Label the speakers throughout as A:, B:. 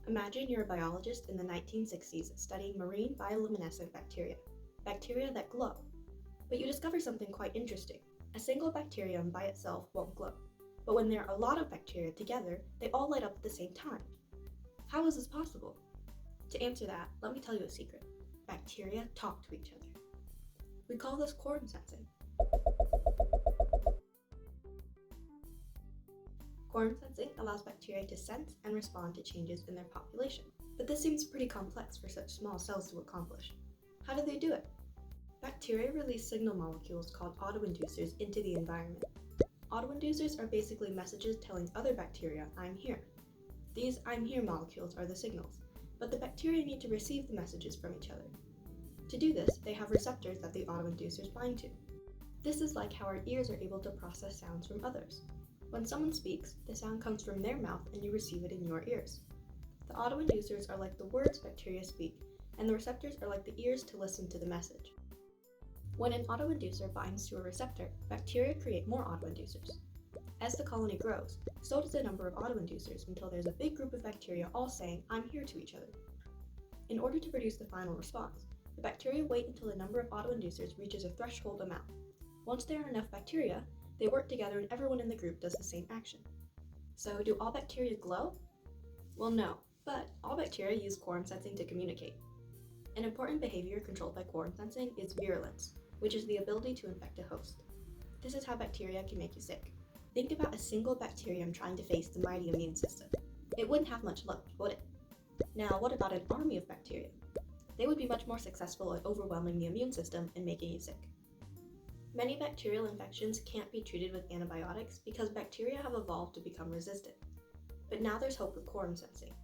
A: Imagine you're a biologist in the 1960s studying marine bioluminescent bacteria that glow. But you discover something quite interesting. A single bacterium by itself won't glow. But when there are a lot of bacteria together, they all light up at the same time. How is this possible? To answer that, let me tell you a secret. Bacteria talk to each other. We call this quorum sensing. Quorum sensing allows bacteria to sense and respond to changes in their population. But this seems pretty complex for such small cells to accomplish. How do they do it? Bacteria release signal molecules called autoinducers into the environment. Autoinducers are basically messages telling other bacteria, "I'm here." These "I'm here" molecules are the signals, but the bacteria need to receive the messages from each other. To do this, they have receptors that the autoinducers bind to. This is like how our ears are able to process sounds from others. When someone speaks, the sound comes from their mouth and you receive it in your ears. The autoinducers are like the words bacteria speak, and the receptors are like the ears to listen to the message. When an autoinducer binds to a receptor, bacteria create more autoinducers. As the colony grows, so does the number of autoinducers until there's a big group of bacteria all saying, "I'm here" to each other. In order to produce the final response, the bacteria wait until the number of autoinducers reaches a threshold amount. Once there are enough bacteria, they work together and everyone in the group does the same action. So, do all bacteria glow? Well, no, but all bacteria use quorum sensing to communicate. An important behavior controlled by quorum sensing is virulence, which is the ability to infect a host. This is how bacteria can make you sick. Think about a single bacterium trying to face the mighty immune system. It wouldn't have much luck, would it? Now, what about an army of bacteria? They would be much more successful at overwhelming the immune system and making you sick. Many bacterial infections can't be treated with antibiotics because bacteria have evolved to become resistant. But now there's hope with quorum sensing.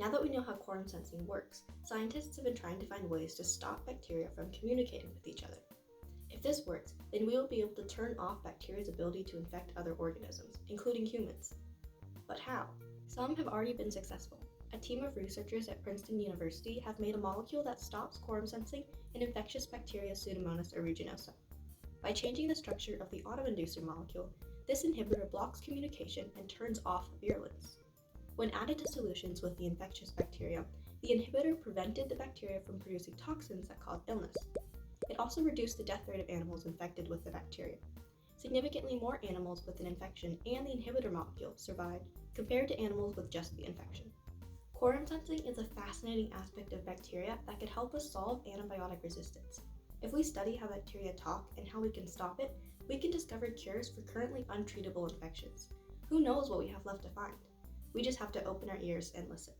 A: Now that we know how quorum sensing works, scientists have been trying to find ways to stop bacteria from communicating with each other. If this works, then we will be able to turn off bacteria's ability to infect other organisms, including humans. But how? Some have already been successful. A team of researchers at Princeton University have made a molecule that stops quorum sensing in infectious bacteria Pseudomonas aeruginosa. By changing the structure of the autoinducer molecule, this inhibitor blocks communication and turns off virulence. When added to solutions with the infectious bacteria, the inhibitor prevented the bacteria from producing toxins that cause illness. It also reduced the death rate of animals infected with the bacteria. Significantly more animals with an infection and the inhibitor molecule survived compared to animals with just the infection. Quorum sensing is a fascinating aspect of bacteria that could help us solve antibiotic resistance. If we study how bacteria talk and how we can stop it, we can discover cures for currently untreatable infections. Who knows what we have left to find? We just have to open our ears and listen.